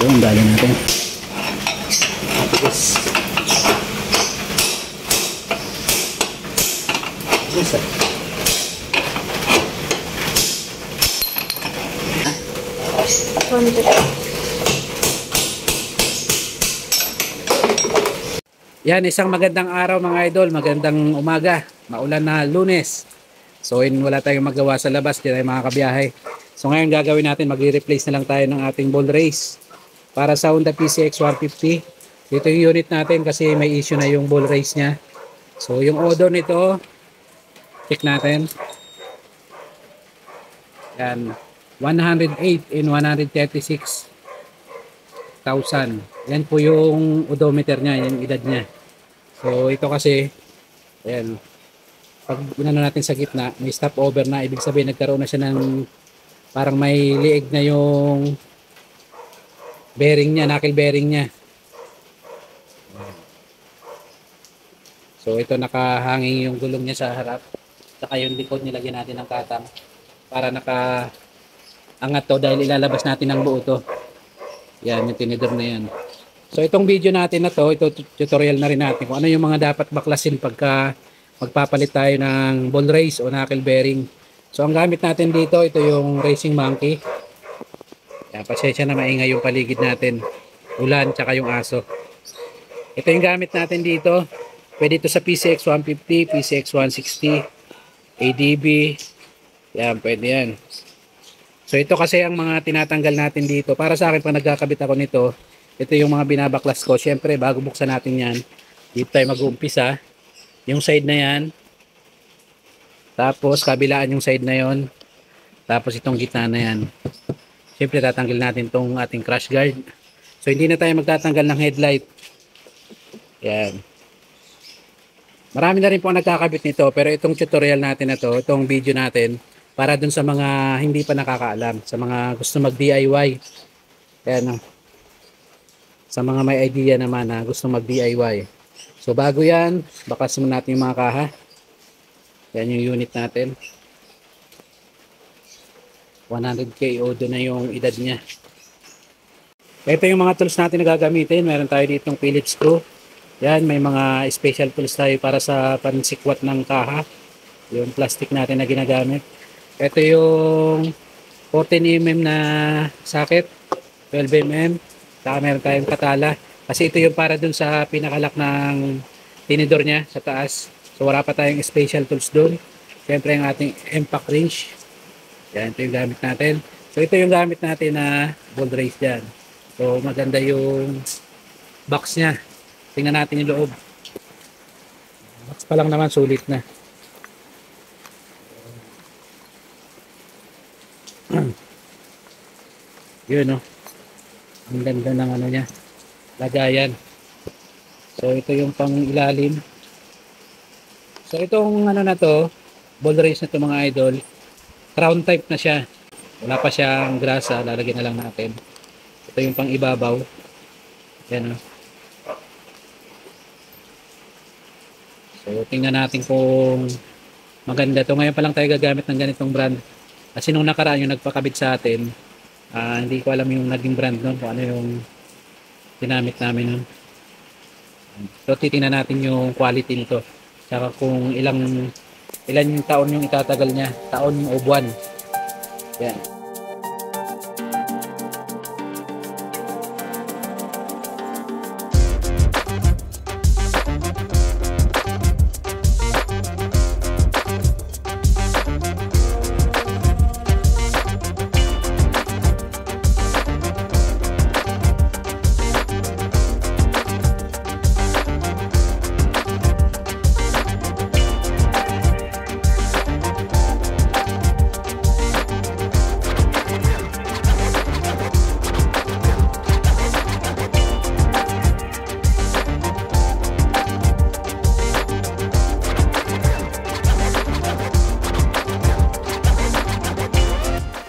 Yun, dali natin. Yes. Yes, sir. Yan, isang magandang araw mga idol, magandang umaga, maulan na Lunes. So wala tayong magawa sa labas, di tayo makakabiyahe. So ngayon gagawin natin, magre-replace na lang tayo ng ating ball race para sa Honda PCX 150. Dito yung unit natin kasi may issue na yung ball race niya. So yung odor nito, check natin. Yan, 108 in 136,000. Yan po yung odometer niya, yung edad niya. So ito kasi, ayan, pag inano natin sa gitna, may stop over na, ibig sabihin nagkaroon na siya ng parang may liig na yung bearing niya, knuckle bearing niya. So ito nakahanging yung gulong niya sa harap, saka yung likod nilagyan natin ng katang para nakaangat to dahil ilalabas natin ng buo to. Yan, yung tinidor na yan. So itong video natin na to, ito tutorial na rin natin kung ano yung mga dapat baklasin pagka magpapalit tayo ng ball race o knuckle bearing. So ang gamit natin dito, ito yung Racing Monkey. Yan, pasensya na maingay yung paligid natin. Ulan, tsaka yung aso. Ito yung gamit natin dito. Pwede ito sa PCX 150, PCX 160, ADB. Yan, pwede yan. So ito kasi ang mga tinatanggal natin dito. Para sa akin, pag nagkakabit ako nito, ito yung mga binabaklas ko. Siyempre, bago buksan natin yan, dito tayo mag-uumpisa. Yung side na yan. Tapos, kabilaan yung side na yon. Tapos, itong gitna na yan. Siyempre, tatanggal natin itong ating crash guard. So, hindi na tayo magtatanggal ng headlight. Yan. Marami na rin po nagkakabit nito. Pero itong tutorial natin na to, itong video natin, para dun sa mga hindi pa nakakaalam. Sa mga gusto mag-DIY. Yan. Sa mga may idea naman na gusto mag-DIY. So bago yan, bakas muna natin yung mga kaha. Yan yung unit natin. 100k odo na yung edad niya. Ito yung mga tools natin na gagamitin. Meron tayo ditong Phillips screw. Yan, may mga special tools tayo para sa pansikwat ng kaha. Yung plastic natin na ginagamit. Ito yung 14mm na socket. 12mm. Saka meron tayong katala. Kasi ito yung para dun sa pinakalak ng tinidor niya sa taas. So wala pa tayong special tools dun. Siyempre yung ating impact wrench. Yan, ito yung gamit natin. So ito yung gamit natin na ball race dyan. So maganda yung box niya. Tingnan natin yung loob. Box pa lang naman, sulit na. Yun, no? Ang ganda ng ano niya, lagayan. So ito yung pang ilalim. So itong ano na to, ball race na to mga idol, crown type na siya. Wala pa siyang grasa, lalagyan na lang natin. Ito yung pang ibabaw. Yan, o. So tingnan natin kung maganda to. Ngayon pa lang tayo gagamit ng ganitong brand. Kasi nung nakaraan yung nagpakabit sa atin, hindi ko alam yung naging brand nun, kung ano yung ginamit namin nun. So titingnan natin yung quality nito, tsaka kung ilan yung taon yung itatagal niya, taon o buwan. Yan.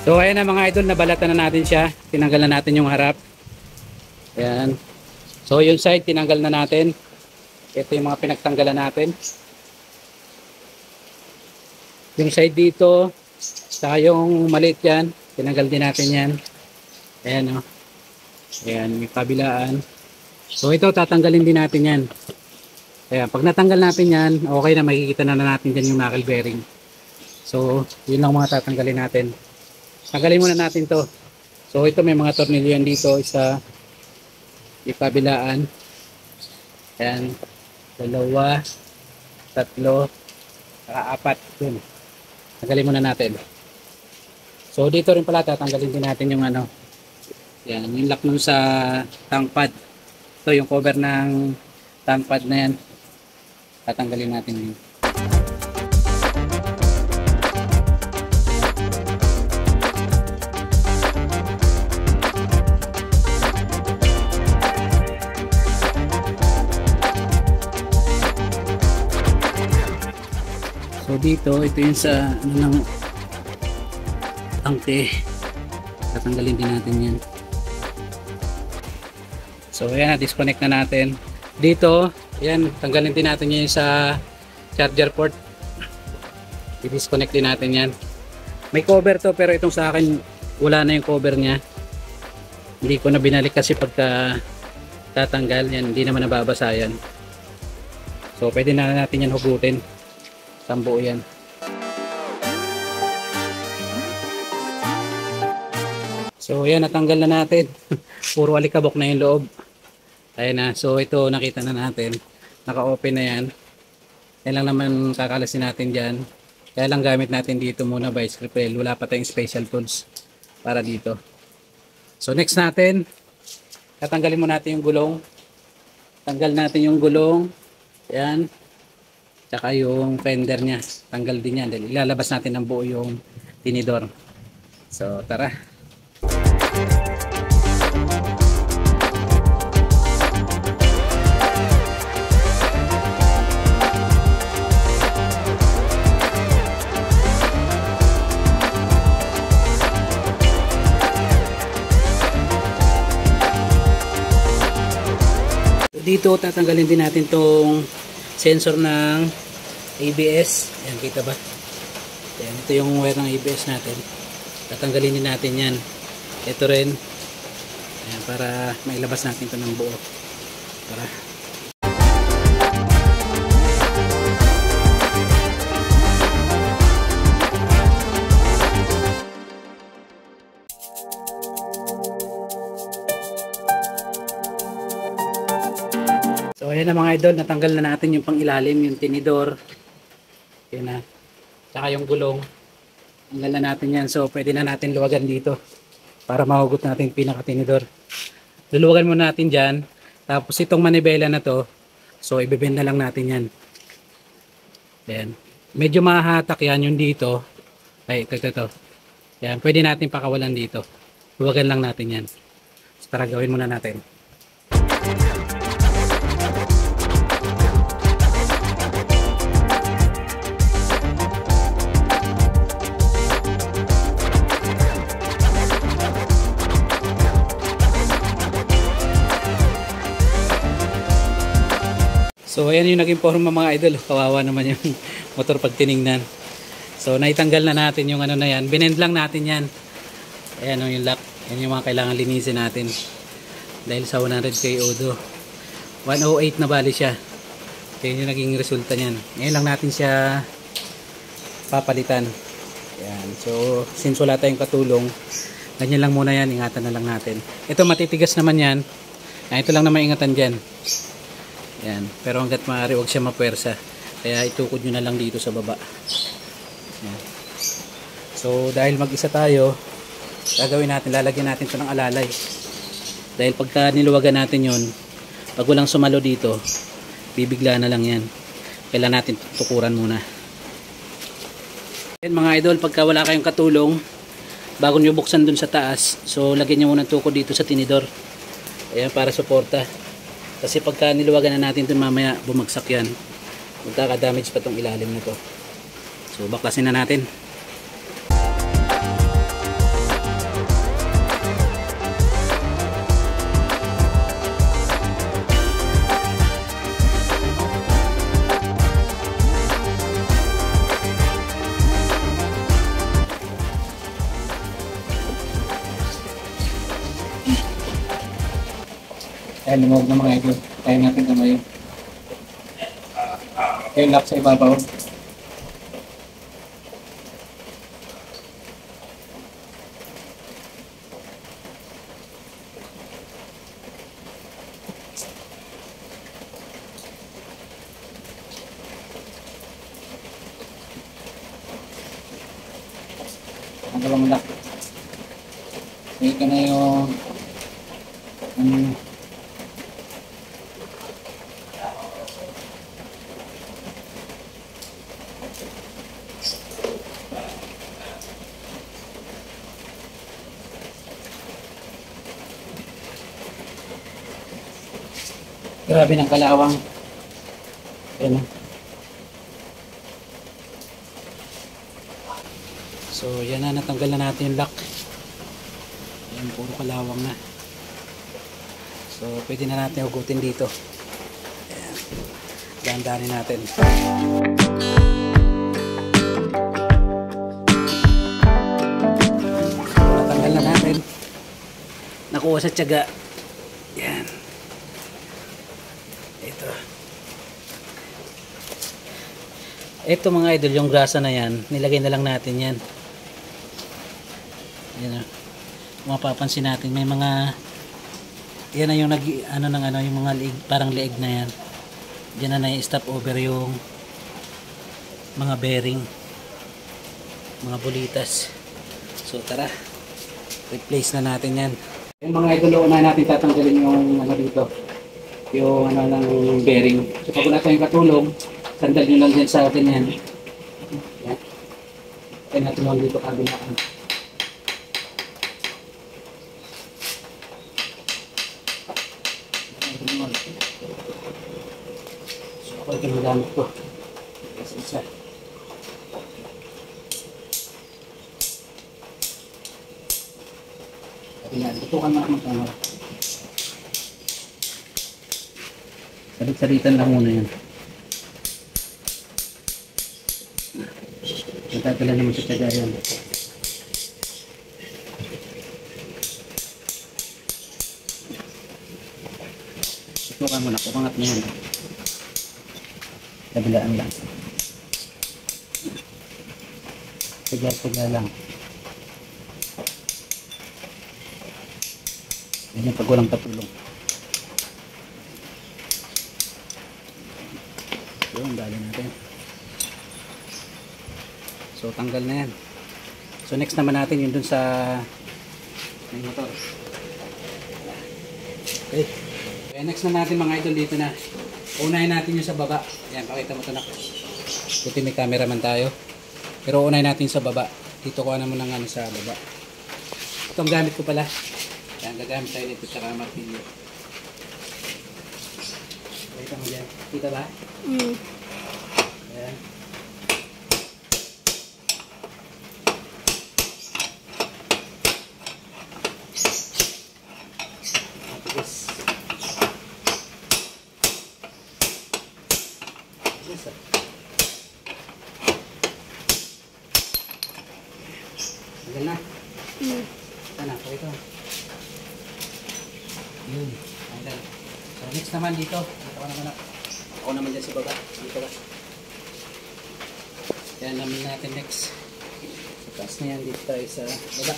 So ayan na mga idol, nabalatan na natin siya. Tinanggal na natin yung harap. Ayan. So yung side, tinanggal na natin. Ito yung mga pinagtanggalan natin. Yung side dito, saka yung maliit yan, tinanggal din natin yan. Ayan, o. Ayan, may kabilaan. So ito, tatanggalin din natin yan. Ayan, pag natanggal natin yan, okay na, makikita na natin dyan yung knuckle bearing. So, yun lang mga tatanggalin natin. Tanggalin muna natin to. So ito, may mga tornilyo yan dito. Isa, yung kabilaan. Ayan, dalawa, tatlo, apat. Yun. Tanggalin muna natin. So dito rin pala tatanggalin din natin yung ano. Yan, yung lock nun sa tank pad. Ito yung cover ng tank pad na yan. Tatanggalin natin yun. So dito, ito yung sa ano ng tangke. Tatanggalin din natin yan. So ayan, disconnect na natin. Dito, ayan, tanggalin din natin yan sa charger port. I-disconnect din natin yan. May cover to, pero itong sa akin wala na yung cover nya. Hindi ko na binalik kasi pagka tatanggal yan, hindi naman nababasa yan. So pwede na natin yan hugutin. Sambuo yan. So ayan, natanggal na natin. Puro alikabok na yung loob. Ayan na. So ito, nakita na natin. Naka-open na yan. Yan lang naman kakalasin natin dyan. Kaya lang gamit natin dito muna vice grip. Wala pa tayong special tools para dito. So next natin, tatanggalin mo natin yung gulong. Tanggal natin yung gulong. Ayan. Tsaka yung fender nya. Tanggal din yan. Dahil ilalabas natin ng buo yung tinidor. So tara. Dito tatanggalin din natin tong sensor ng ABS. Ayan, kita ba? Ayan, ito yung wire ng ABS natin. Tatanggalin din natin yan. Ito rin. Ayan, para mailabas natin ito ng buo. Tara. So ayan na mga idol, natanggal na natin yung pangilalim, yung tinidor. Ayan na. Tsaka yung gulong. Tanggal na natin yan. So pwede na natin luwagan dito para mahugot natin yung pinaka-tinidor. Luluwagan muna natin dyan. Tapos itong manibela na to, so ibebend na lang natin yan. Ayan. Medyo mahahatak yan yung dito. Ay, ito. Ayan, pwede natin pakawalan dito. Luwagan lang natin yan. So tara, gawin muna natin. So ayan yung naging forma mga idol. Kawawa naman yung motor pag tiningnan. So naitanggal na natin yung ano na yan. Binend lang natin yan. Ayan yung lock. Yan yung mga kailangan linisin natin. Dahil sa 100k odo. 108 na bali siya. Ayan yung naging resulta niyan. Ngayon lang natin siya papalitan. Ayan. So since wala tayong katulong, ganyan lang muna yan. Ingatan na lang natin. Ito matitigas naman yan. Ito lang naman ingatan dyan. Yan. Pero hanggat maaari huwag siya mapwersa. Kaya itukod nyo na lang dito sa baba. Yan. So dahil mag-isa tayo, gagawin natin, lalagyan natin ito ng alalay. Dahil pagka niluwagan natin yon, pag walang sumalo dito, bibigla na lang yan. Kailangan natin tukuran muna. Yan mga idol, pagka wala kayong katulong, bago nyo buksan dun sa taas, so lagyan nyo muna ng tukod dito sa tinidor. Ayan, para suporta. Kasi pagka niluwagan na natin dun mamaya, bumagsak yan. Magkaka-damage pa tong ilalim na to. So baklasin na natin. Ayan, lumog na mga idol. Kaya natin kamay. Yung lock sa ibabaw. Ang dalawang lock. Ito na yung grabe ng kalawang. Ayan. So yan na, natanggal na natin yung lock. Ayan, puro kalawang na. So pwede na natin hugutin dito. Ayan. Dahan-dahanin natin. Natanggal na natin. Nakuha sa tiyaga. Yan. Ito mga idol, yung grasa na yan, nilagay na lang natin yan. Yan o. Mapapansin natin, may mga, yan na yung yung mga liig, parang liig na yan. Diyan na stop over yung mga bearing, mga bulitas. So tara, replace na natin yan. Yung mga idol, una natin tatanggalin yung dito, yung ng bearing. So pag wala tayong katulong, sandal nyo lang dyan sa atin yan. Yan. Kaya natin lang dito kabilaan. So ako ito nagamit ko. Isa-isa. Kabilaan. Tutukan mo naman kamar. Salit-salitan lang muna yan. Natagala naman sa tiyaga yan. Sutukan mo na, kumangat mo yan. Kabilaan lang. Tiga lang. Yan yung pag walang patulong. Yung dali natin. So tanggal na yan. So next naman natin yung dun sa may motor. Okay. Kaya next na natin mga idol dito na. Unahin natin yung sa baba. Yan, pakita mo ito na. Buti may cameraman tayo. Pero unahin natin sa baba. Dito ko naman ng sa baba. Ito ang gamit ko pala. Yan, gagamit tayo nito sa martilyo. Pakita mo dyan. Kita ba? Ayan. Tagal na. Sana, pakita. Yun. Tagal. So next naman dito. Dito ka naman. Ako naman dyan sa baba. Dito ka. Kaya naman natin next. Sa taas na yan. Dito tayo sa baba.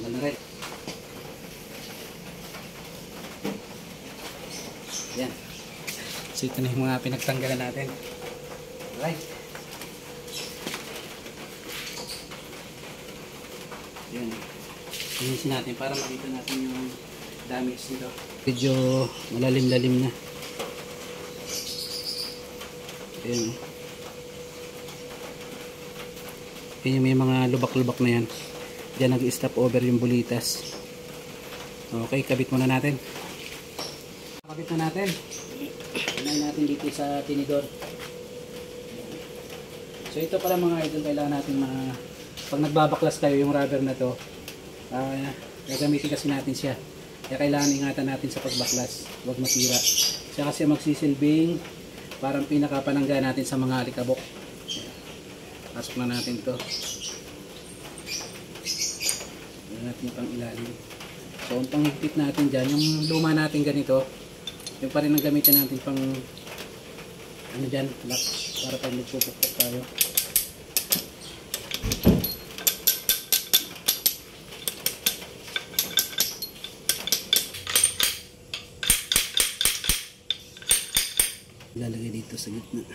Tanggal na rin. Yan. So ito na yung mga pinagtanggalan natin. Alright. Yan. Linisin natin para makita natin yung damage nito. Medyo malalim-lalim na. Ayan. Yan, may mga lubak-lubak na yan. Diyan nag-stop over yung bulitas. Okay, kabit muna natin. Kabit na natin. Unahin natin dito sa tinidor. So ito pala mga idol, kailangan natin pag nagbabaklas tayo yung rubber na to, gagamitin kasi natin siya. Kaya kailangan ingatan natin sa pagbaklas, huwag masira. Siya kasi magsisilbing parang pinakapanangga natin sa mga alikabok. Pasok na natin to. Tignan natin yung pang ilalim. So ang panghigpit natin dyan, yung luma natin ganito, yung pa rin ang gamitin natin pang ano dyan, lock, para pag nagpupukpok tayo. Ilalagay dito sa gitna.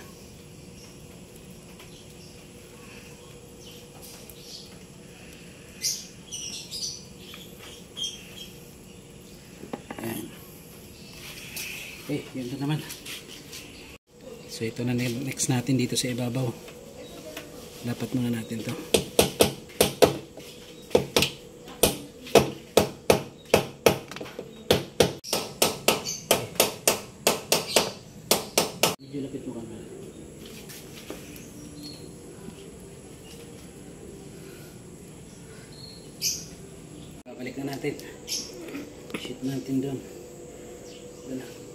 Ayan. Okay, yun na naman. So ito na next natin dito sa ibabaw. Dapat muna natin to. Medyo lapit mo camera. Babalik na natin. Shoot natin doon. Wala.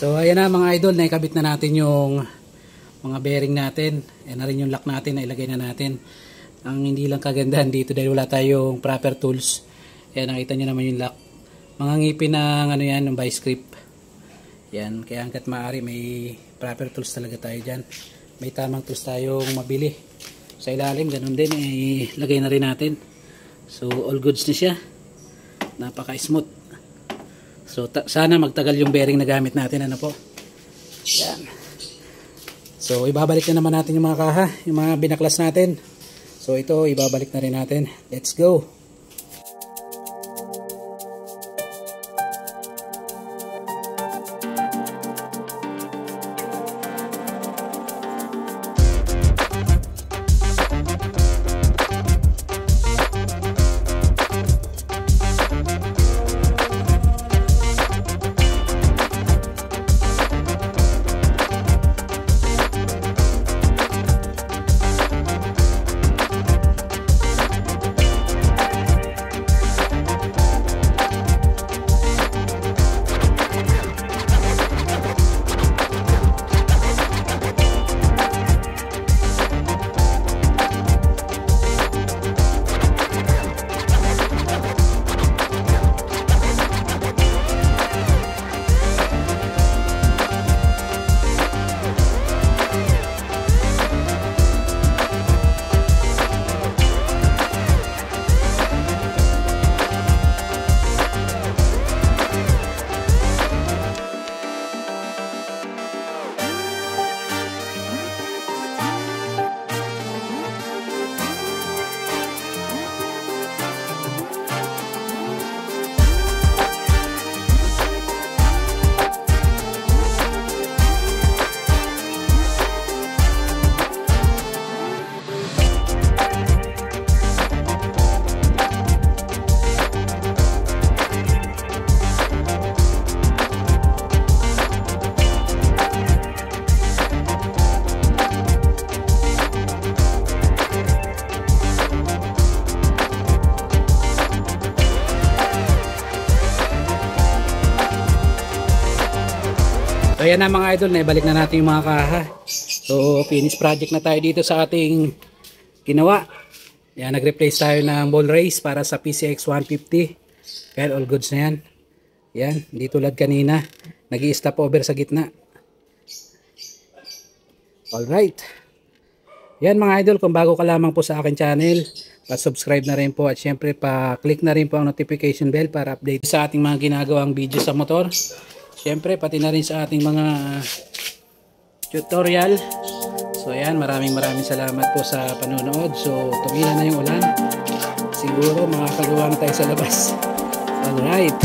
So ayan na mga idol, naikabit na natin yung mga bearing natin. Ayan na rin yung lock natin na ilagay na natin. Ang hindi lang kagandahan dito dahil wala tayong proper tools. Ayan, nakita nyo naman yung lock. Mga ngipin ng ano yan, ng vice grip. Yan, kaya hanggat maaari may proper tools talaga tayo dyan. May tamang tools tayong mabili. Sa ilalim, ganun din, ilagay na rin natin. So all goods na siya. Napaka smooth. So sana magtagal yung bearing na gamit natin, ano po. Yan. So ibabalik na naman natin yung mga kaha, yung mga binaklas natin. So ito ibabalik na rin natin. Let's go. So ayan na mga idol, naibalik na natin yung mga kaha. So finish project na tayo dito sa ating ginawa. Yan, nag-replace tayo ng ball race para sa PCX 150. Kaya all goods na yan. Yan, hindi tulad kanina. Nag-i-stop over sa gitna. Alright. Yan mga idol, kung bago ka lamang po sa akin channel, pa-subscribe na rin po at syempre pa-click na rin po ang notification bell para update sa ating mga ginagawang video sa motor. Syempre pati na rin sa ating mga tutorial. So yan, maraming salamat po sa panonood. So tumila na yung ulan. Siguro makakagawa na tayo sa labas. Alright.